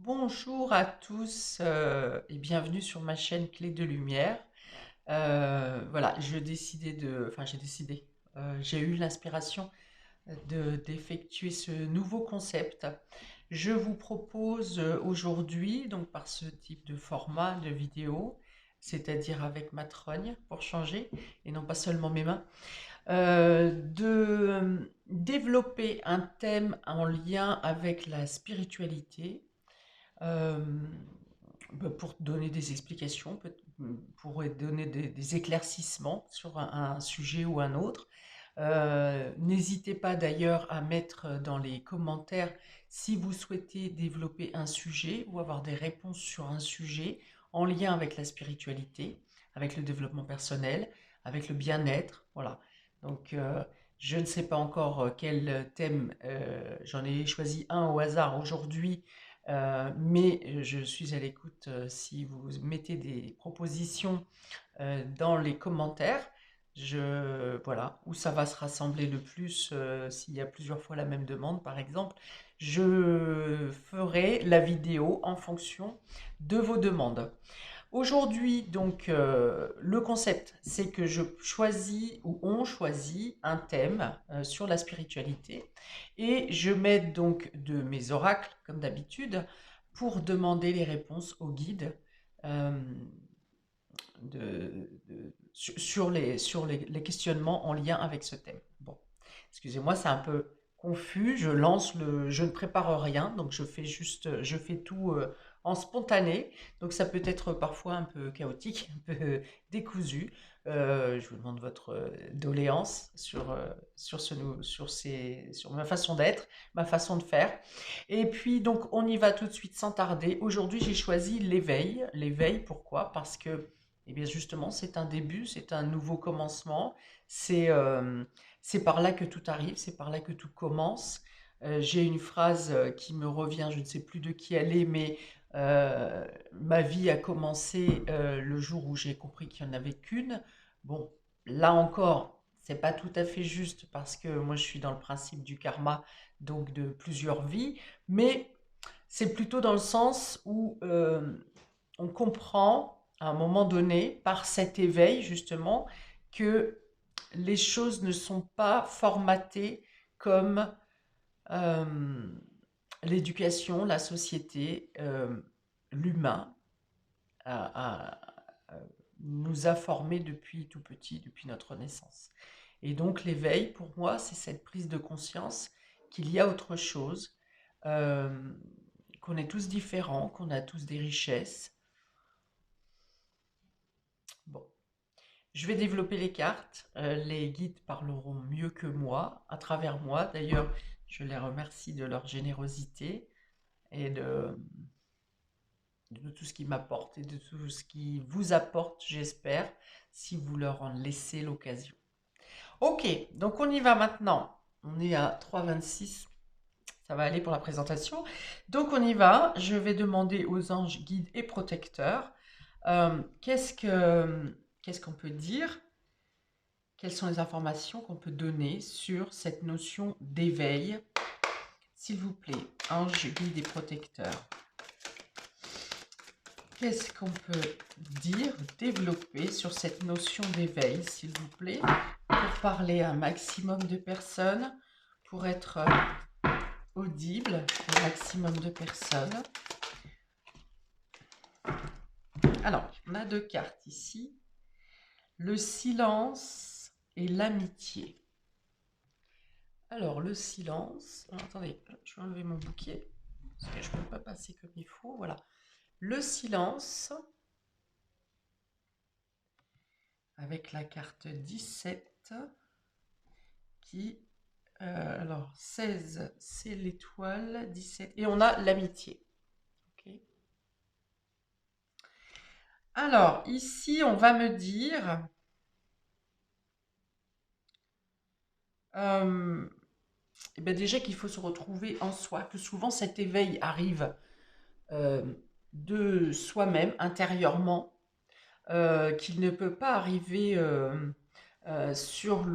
Bonjour à tous et bienvenue sur ma chaîne Clé de Lumière. Voilà, j'ai décidé, j'ai eu l'inspiration d'effectuer ce nouveau concept. Je vous propose aujourd'hui, donc par ce type de format de vidéo, c'est-à-dire avec ma trogne pour changer et non pas seulement mes mains, de développer un thème en lien avec la spiritualité euh, pour donner des explications, pour donner des éclaircissements sur un sujet ou un autre. N'hésitez pas d'ailleurs à mettre dans les commentaires si vous souhaitez développer un sujet ou avoir des réponses sur un sujet en lien avec la spiritualité, avec le développement personnel, avec le bien-être. Voilà. Donc, je ne sais pas encore quel thème, j'en ai choisi un au hasard aujourd'hui, mais je suis à l'écoute si vous mettez des propositions dans les commentaires. Voilà, où ça va se rassembler le plus, s'il y a plusieurs fois la même demande, par exemple, je ferai la vidéo en fonction de vos demandes. Aujourd'hui, donc, le concept, c'est que je choisis ou on choisit un thème sur la spiritualité et je m'aide donc de mes oracles, comme d'habitude, pour demander les réponses au guide euh, sur les questionnements en lien avec ce thème. Bon, excusez-moi, c'est un peu confus. Je ne prépare rien, donc je fais tout en spontané. Donc ça peut être parfois un peu chaotique, un peu décousu. Je vous demande votre doléance sur ma façon d'être, ma façon de faire. Et puis donc on y va tout de suite sans tarder. Aujourd'hui j'ai choisi l'éveil. L'éveil, pourquoi? Parce que eh bien justement, c'est un début, c'est un nouveau commencement, c'est euh, c'est par là que tout arrive, c'est par là que tout commence. J'ai une phrase qui me revient, je ne sais plus de qui elle est, mais ma vie a commencé le jour où j'ai compris qu'il n'y en avait qu'une. Bon, là encore, c'est pas tout à fait juste parce que moi je suis dans le principe du karma, donc de plusieurs vies, mais c'est plutôt dans le sens où on comprend à un moment donné, par cet éveil justement, que les choses ne sont pas formatées comme euh, l'éducation, la société, l'humain nous a formés depuis tout petit, depuis notre naissance. Et donc l'éveil, pour moi, c'est cette prise de conscience qu'il y a autre chose, euh, qu'on est tous différents, qu'on a tous des richesses. Bon, je vais développer les cartes. Les guides parleront mieux que moi, à travers moi. D'ailleurs, je les remercie de leur générosité et de tout ce qu'ils m'apportent et de tout ce qu'ils vous apportent, j'espère, si vous leur en laissez l'occasion. Ok, donc on y va maintenant. On est à 3,26. Ça va aller pour la présentation. Donc on y va. Je vais demander aux anges guides et protecteurs qu'est-ce qu'on peut dire. Quelles sont les informations qu'on peut donner sur cette notion d'éveil? S'il vous plaît, anges, guides et protecteurs, qu'est-ce qu'on peut dire, développer sur cette notion d'éveil, s'il vous plaît, pour parler à un maximum de personnes, pour être audible au maximum de personnes. Alors, on a deux cartes ici. Le silence et l'amitié. Alors, le silence. Alors, attendez, je vais enlever mon bouquet parce que je ne peux pas passer comme il faut. Voilà. Le silence avec la carte 17 qui. Alors, 16, c'est l'étoile. 17. Et on a l'amitié. Okay. Alors, ici, on va me dire. Eh bien déjà qu'il faut se retrouver en soi, que souvent cet éveil arrive euh, de soi-même, intérieurement, qu'il ne peut pas arriver sur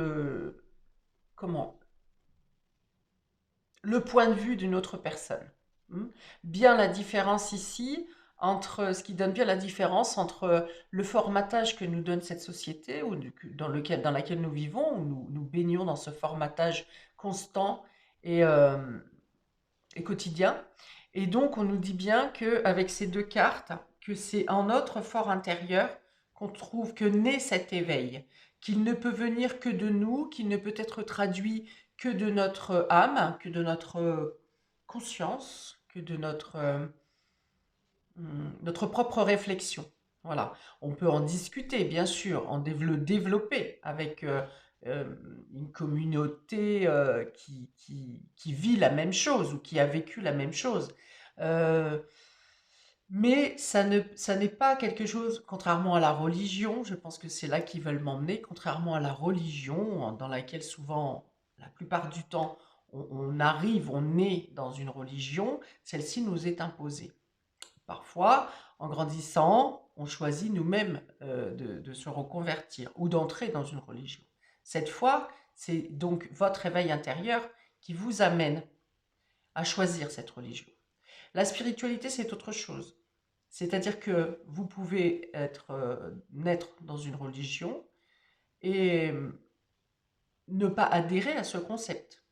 comment, le point de vue d'une autre personne. Hmm. Bien la différence ici entre ce qui donne bien la différence entre le formatage que nous donne cette société ou dans laquelle nous vivons, où nous baignons dans ce formatage constant et, euh, et quotidien. Et donc, on nous dit bien qu'avec ces deux cartes, que c'est en notre fort intérieur qu'on trouve que naît cet éveil, qu'il ne peut venir que de nous, qu'il ne peut être traduit que de notre âme, que de notre conscience, que de notre propre réflexion. Voilà. On peut en discuter, bien sûr, le développer avec euh, une communauté qui vit la même chose ou qui a vécu la même chose. Euh, mais ça n'est pas quelque chose, contrairement à la religion, je pense que c'est là qu'ils veulent m'emmener, contrairement à la religion, dans laquelle souvent, la plupart du temps, on est dans une religion, celle-ci nous est imposée. Parfois, en grandissant, on choisit nous-mêmes de se reconvertir ou d'entrer dans une religion. Cette fois, c'est donc votre réveil intérieur qui vous amène à choisir cette religion. La spiritualité, c'est autre chose. C'est-à-dire que vous pouvez naître dans une religion et ne pas adhérer à ce concept,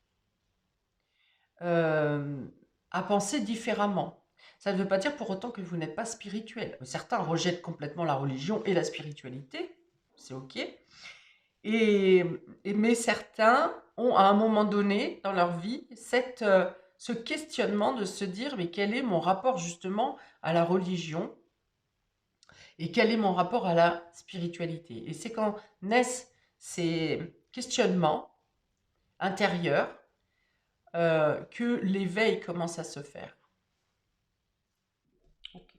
euh, à penser différemment. Ça ne veut pas dire pour autant que vous n'êtes pas spirituel. Certains rejettent complètement la religion et la spiritualité, c'est ok. Mais certains ont à un moment donné dans leur vie ce questionnement de se dire mais quel est mon rapport justement à la religion et quel est mon rapport à la spiritualité. Et c'est quand naissent ces questionnements intérieurs que l'éveil commence à se faire. Ok.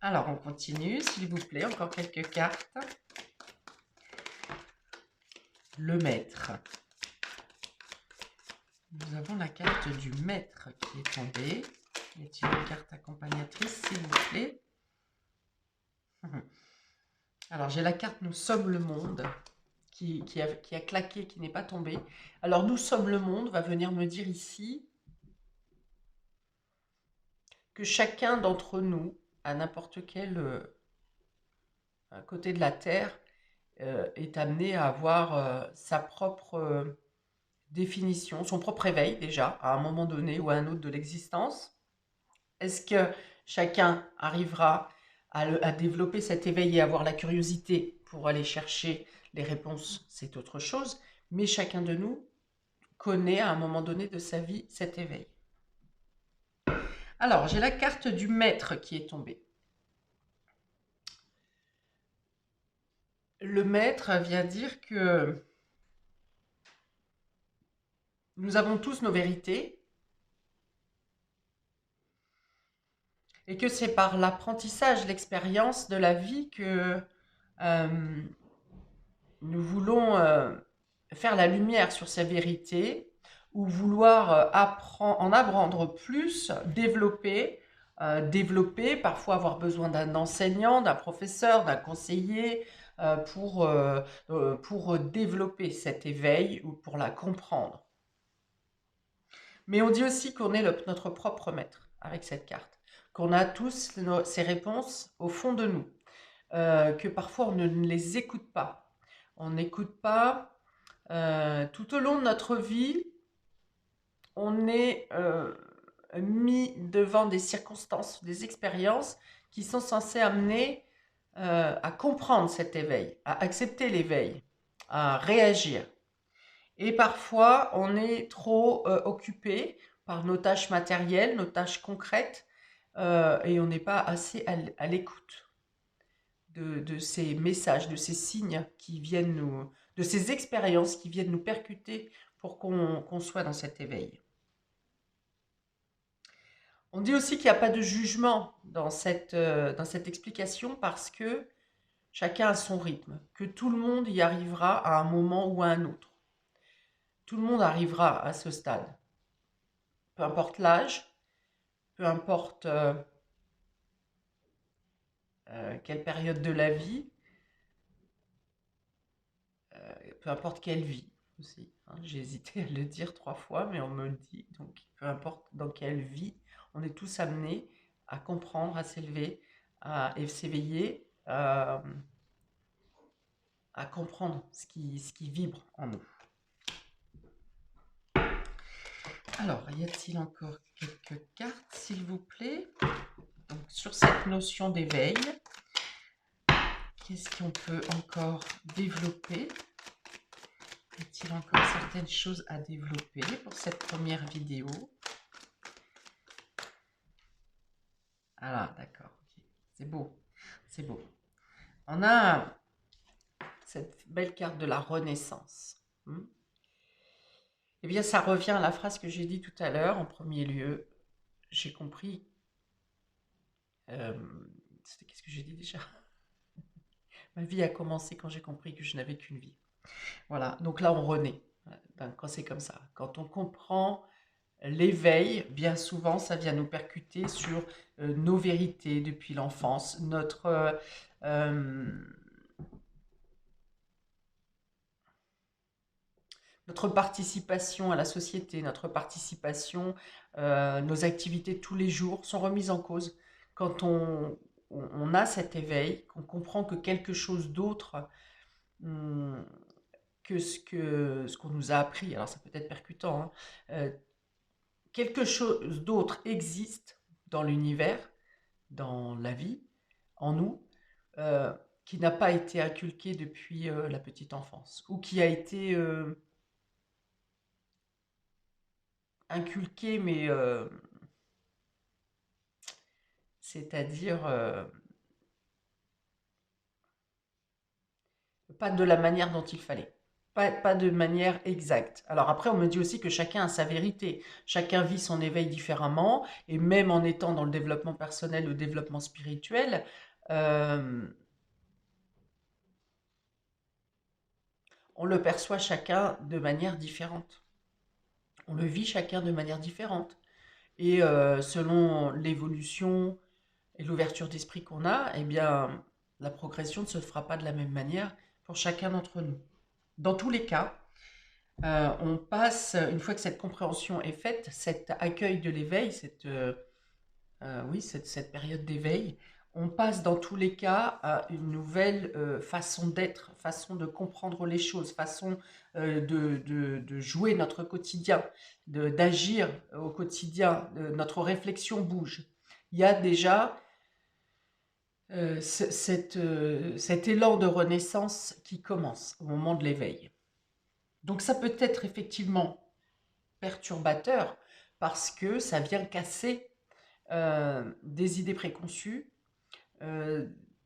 Alors on continue, s'il vous plaît, encore quelques cartes. Le maître. Nous avons la carte du maître qui est tombée. Y a-t-il une carte accompagnatrice, s'il vous plaît? Alors j'ai la carte Nous sommes le monde qui a claqué, qui n'est pas tombée. Alors Nous sommes le monde va venir me dire ici que chacun d'entre nous, à n'importe quel côté de la Terre, est amené à avoir sa propre définition, son propre éveil déjà, à un moment donné ou à un autre de l'existence. Est-ce que chacun arrivera à développer cet éveil et avoir la curiosité pour aller chercher les réponses? C'est autre chose, mais chacun de nous connaît à un moment donné de sa vie cet éveil. Alors, j'ai la carte du maître qui est tombée. Le maître vient dire que nous avons tous nos vérités et que c'est par l'apprentissage, l'expérience de la vie que euh, nous voulons faire la lumière sur ces vérités ou vouloir en apprendre plus, développer, parfois avoir besoin d'un enseignant, d'un professeur, d'un conseiller pour développer cet éveil ou pour la comprendre. Mais on dit aussi qu'on est notre propre maître avec cette carte, qu'on a tous ces réponses au fond de nous, que parfois on ne les écoute pas. On n'écoute pas tout au long de notre vie, on est mis devant des circonstances, des expériences qui sont censées amener à comprendre cet éveil, à accepter l'éveil, à réagir. Et parfois, on est trop occupé par nos tâches matérielles, nos tâches concrètes, et on n'est pas assez à l'écoute de ces messages, de ces signes qui viennent de ces expériences qui viennent nous percuter pour qu'on soit dans cet éveil. On dit aussi qu'il n'y a pas de jugement dans cette explication parce que chacun a son rythme, que tout le monde y arrivera à un moment ou à un autre. Tout le monde arrivera à ce stade. Peu importe l'âge, peu importe quelle période de la vie, peu importe quelle vie. aussi, hein. J'ai hésité à le dire 3 fois, mais on me le dit. Donc, peu importe dans quelle vie, on est tous amenés à comprendre, à s'élever, à s'éveiller, à comprendre ce qui vibre en nous. Alors, y a-t-il encore quelques cartes, s'il vous plaît? Donc, sur cette notion d'éveil, qu'est-ce qu'on peut encore développer? Y a-t-il encore certaines choses à développer pour cette première vidéo? Ah, d'accord, ok. C'est beau, c'est beau. On a cette belle carte de la Renaissance. Eh bien, ça revient à la phrase que j'ai dit tout à l'heure. En premier lieu, j'ai compris. Qu'est-ce que j'ai dit déjà? Ma vie a commencé quand j'ai compris que je n'avais qu'une vie. Voilà, donc là, on renaît. Quand c'est comme ça. Quand on comprend l'éveil, bien souvent, ça vient nous percuter sur nos vérités depuis l'enfance, notre participation à la société, notre participation, nos activités de tous les jours sont remises en cause. Quand on a cet éveil, qu'on comprend que quelque chose d'autre que ce qu'on nous a appris, alors ça peut être percutant, hein, quelque chose d'autre existe dans l'univers, dans la vie, en nous, qui n'a pas été inculqué depuis la petite enfance, ou qui a été inculqué, mais c'est-à-dire pas de la manière dont il fallait. Pas de manière exacte. Alors après, on me dit aussi que chacun a sa vérité. Chacun vit son éveil différemment. Et même en étant dans le développement personnel ou le développement spirituel, on le perçoit chacun de manière différente. On le vit chacun de manière différente. Et selon l'évolution et l'ouverture d'esprit qu'on a, eh bien, la progression ne se fera pas de la même manière pour chacun d'entre nous. Dans tous les cas, on passe, une fois que cette compréhension est faite, cet accueil de l'éveil, oui, cette période d'éveil, on passe dans tous les cas à une nouvelle façon d'être, façon de comprendre les choses, façon de jouer notre quotidien, d'agir au quotidien, notre réflexion bouge. Il y a déjà cet élan de renaissance qui commence au moment de l'éveil. Donc ça peut être effectivement perturbateur parce que ça vient casser des idées préconçues,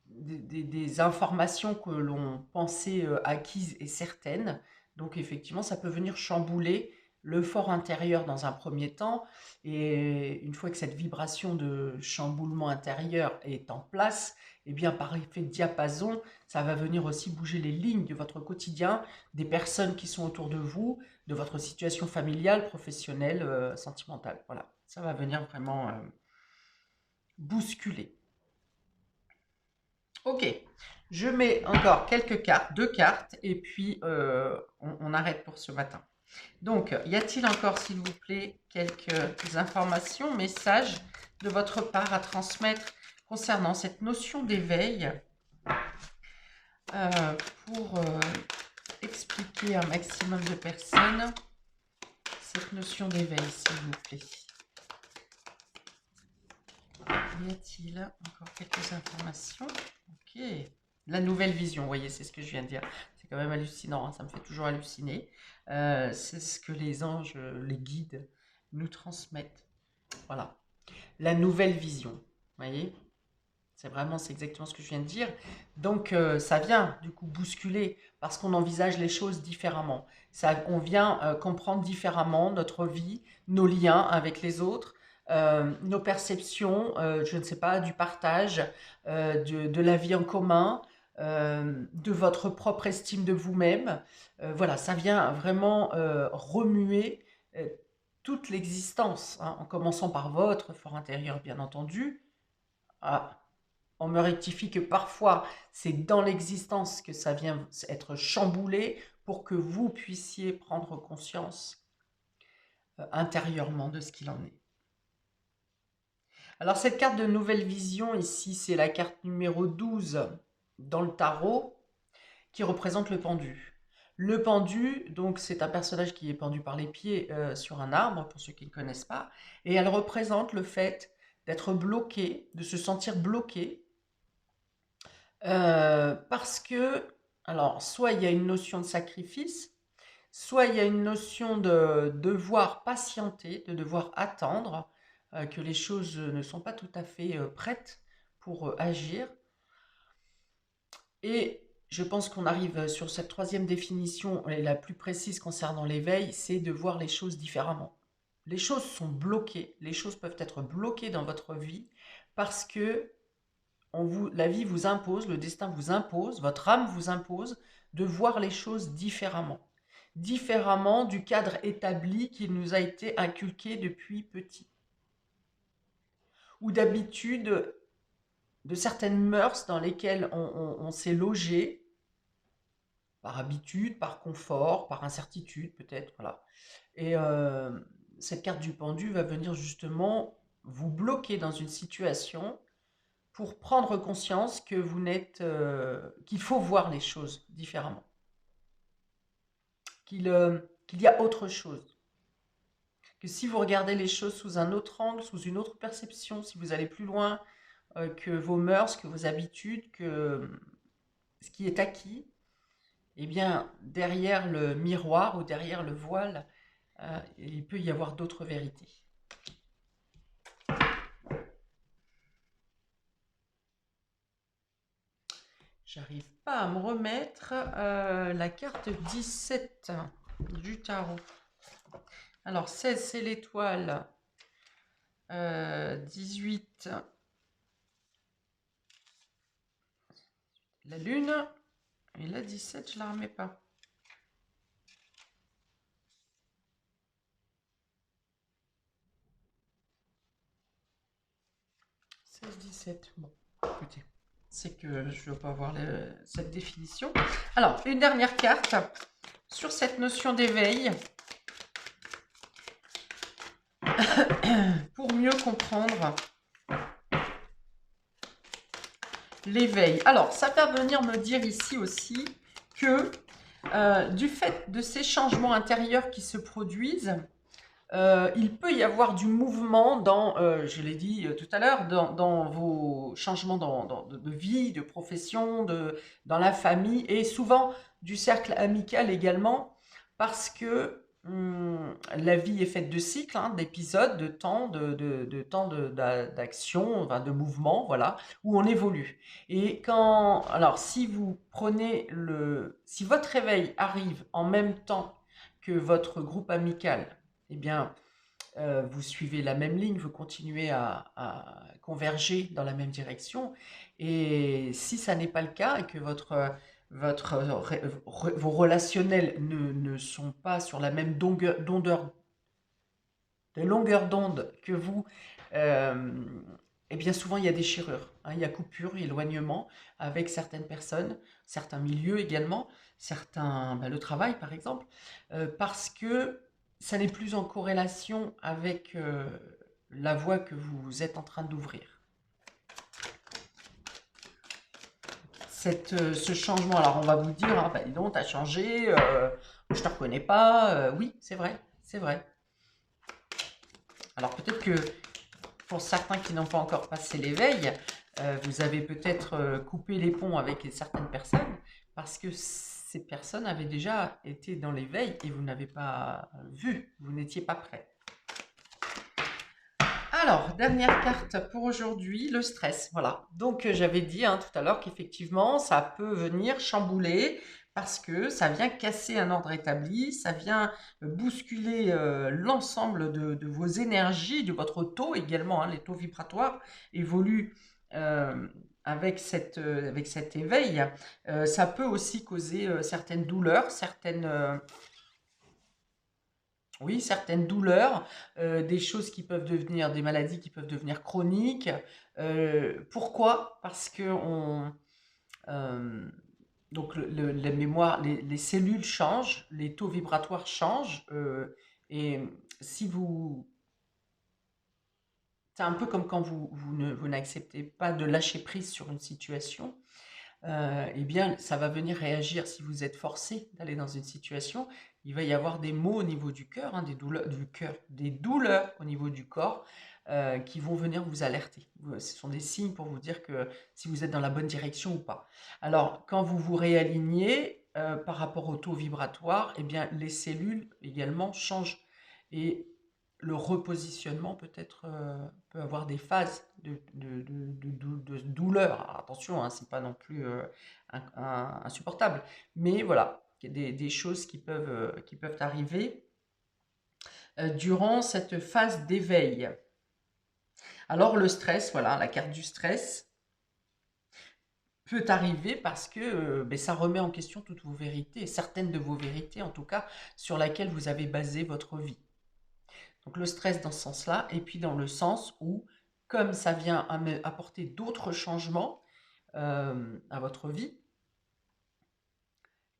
des informations que l'on pensait acquises et certaines. Donc effectivement, ça peut venir chambouler le fort intérieur dans un premier temps. Et une fois que cette vibration de chamboulement intérieur est en place, eh bien par effet de diapason, ça va venir aussi bouger les lignes de votre quotidien, des personnes qui sont autour de vous, de votre situation familiale, professionnelle, sentimentale. Voilà, ça va venir vraiment bousculer. Ok, je mets encore quelques cartes, 2 cartes, et puis on arrête pour ce matin. Donc, y a-t-il encore, s'il vous plaît, quelques informations, messages de votre part à transmettre concernant cette notion d'éveil pour expliquer à un maximum de personnes cette notion d'éveil, s'il vous plaît? Y a-t-il encore quelques informations? Ok. La nouvelle vision, vous voyez, c'est ce que je viens de dire. C'est quand même hallucinant, hein, ça me fait toujours halluciner. C'est ce que les anges, les guides, nous transmettent. Voilà. La nouvelle vision, vous voyez? C'est exactement ce que je viens de dire. Donc, ça vient, du coup, bousculer parce qu'on envisage les choses différemment. On vient comprendre différemment notre vie, nos liens avec les autres, nos perceptions, je ne sais pas, du partage, de la vie en commun, de votre propre estime de vous-même. Voilà, ça vient vraiment remuer toute l'existence, hein, en commençant par votre fort intérieur, bien entendu. Ah, on me rectifie que parfois, c'est dans l'existence que ça vient être chamboulé pour que vous puissiez prendre conscience intérieurement de ce qu'il en est. Alors cette carte de nouvelle vision, ici, c'est la carte numéro 12 dans le tarot, qui représente le pendu. Le pendu, donc c'est un personnage qui est pendu par les pieds sur un arbre, pour ceux qui ne connaissent pas, et elle représente le fait d'être bloqué, de se sentir bloqué, parce que, alors, soit il y a une notion de sacrifice, soit il y a une notion de devoir patienter, de devoir attendre, que les choses ne sont pas tout à fait prêtes pour agir. Et je pense qu'on arrive sur cette troisième définition, et la plus précise concernant l'éveil, c'est de voir les choses différemment. Les choses sont bloquées, les choses peuvent être bloquées dans votre vie parce que la vie vous impose, le destin vous impose, votre âme vous impose de voir les choses différemment. Différemment du cadre établi qui nous a été inculqué depuis petit. Ou d'habitude, de certaines mœurs dans lesquelles on s'est logé, par habitude, par confort, par incertitude peut-être, voilà. Et cette carte du pendu va venir justement vous bloquer dans une situation pour prendre conscience que vous n'êtes, qu'il faut voir les choses différemment, qu'il y a autre chose, que si vous regardez les choses sous un autre angle, sous une autre perception, si vous allez plus loin que vos mœurs, que vos habitudes, que ce qui est acquis, eh bien, derrière le miroir ou derrière le voile, il peut y avoir d'autres vérités. J'arrive pas à me remettre la carte 17 du tarot. Alors, 16, c'est l'étoile. 18, la lune. Et la 17, je la remets pas. 16, 17. Bon, écoutez, c'est que je ne dois pas avoir cette définition. Alors, une dernière carte sur cette notion d'éveil. Pour mieux comprendre l'éveil. Alors, ça va venir me dire ici aussi que du fait de ces changements intérieurs qui se produisent, il peut y avoir du mouvement dans, je l'ai dit tout à l'heure, dans vos changements de vie, de profession, dans la famille et souvent du cercle amical également, parce que la vie est faite de cycles, hein, d'épisodes, de temps, d'action, enfin, de mouvement, voilà, où on évolue. Et alors si vous prenez si votre réveil arrive en même temps que votre groupe amical, eh bien, vous suivez la même ligne, vous continuez à converger dans la même direction. Et si ça n'est pas le cas et que vos relationnels ne sont pas sur la même longueur d'onde que vous, et bien souvent il y a déchirure, hein, il y a coupure, éloignement avec certaines personnes, certains milieux également, le travail par exemple, parce que ça n'est plus en corrélation avec la voie que vous êtes en train d'ouvrir. Ce changement, alors on va vous dire, hein, bah, dis donc, t'as changé, je te reconnais pas, oui, c'est vrai, c'est vrai. Alors peut-être que pour certains qui n'ont pas encore passé l'éveil, vous avez peut-être coupé les ponts avec certaines personnes parce que ces personnes avaient déjà été dans l'éveil et vous n'avez pas vu, vous n'étiez pas prêt. Alors, dernière carte pour aujourd'hui, le stress. Voilà. Donc, j'avais dit hein, tout à l'heure qu'effectivement, ça peut venir chambouler parce que ça vient casser un ordre établi, ça vient bousculer l'ensemble de vos énergies, de votre taux également. Hein, les taux vibratoires évoluent avec cet éveil. Ça peut aussi causer certaines douleurs, oui, certaines douleurs, des choses qui peuvent devenir des maladies qui peuvent devenir chroniques. Pourquoi? Parce que donc la mémoire, les cellules changent, les taux vibratoires changent, et si vous c'est un peu comme quand vous n'acceptez pas de lâcher prise sur une situation, eh bien, ça va venir réagir si vous êtes forcé d'aller dans une situation. Il va y avoir des maux au niveau du cœur, hein, des douleurs au niveau du corps qui vont venir vous alerter. Ce sont des signes pour vous dire que si vous êtes dans la bonne direction ou pas. Alors, quand vous vous réalignez par rapport au taux vibratoire, eh bien, les cellules également changent. Et le repositionnement peut avoir des phases de douleur. Alors, attention, hein, c'est pas non plus insupportable, mais voilà, il y a des choses qui peuvent arriver durant cette phase d'éveil. Alors le stress, voilà, la carte du stress peut arriver parce que ben, ça remet en question toutes vos vérités, certaines de vos vérités en tout cas, sur laquelle vous avez basé votre vie. Donc le stress dans ce sens-là, et puis dans le sens où, comme ça vient apporter d'autres changements à votre vie,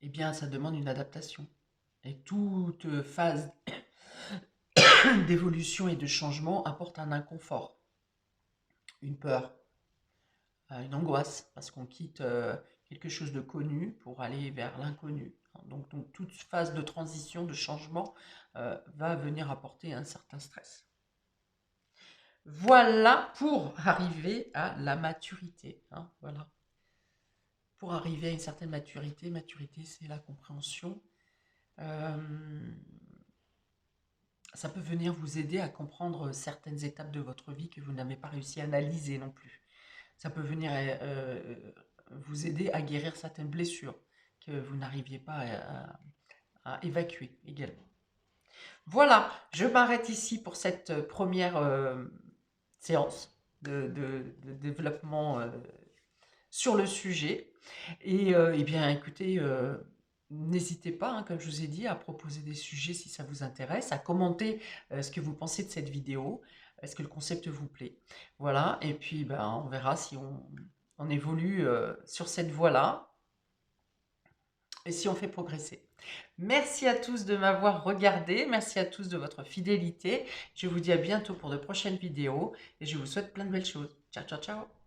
eh bien ça demande une adaptation. Et toute phase d'évolution et de changement apporte un inconfort, une peur, une angoisse, parce qu'on quitte quelque chose de connu pour aller vers l'inconnu. Donc toute phase de transition, de changement va venir apporter un certain stress. Voilà pour arriver à la maturité. Hein, voilà. Pour arriver à une certaine maturité, maturité c'est la compréhension. Ça peut venir vous aider à comprendre certaines étapes de votre vie que vous n'avez pas réussi à analyser non plus. Ça peut venir vous aider à guérir certaines blessures que vous n'arriviez pas à évacuer également. Voilà, je m'arrête ici pour cette première séance de développement sur le sujet. Et eh bien, écoutez, n'hésitez pas, hein, comme je vous ai dit, à proposer des sujets si ça vous intéresse, à commenter ce que vous pensez de cette vidéo, est-ce que le concept vous plaît. Voilà, et puis ben, on verra si on évolue sur cette voie-là et si on fait progresser. Merci à tous de m'avoir regardé, merci à tous de votre fidélité. Je vous dis à bientôt pour de prochaines vidéos et je vous souhaite plein de belles choses. Ciao, ciao, ciao!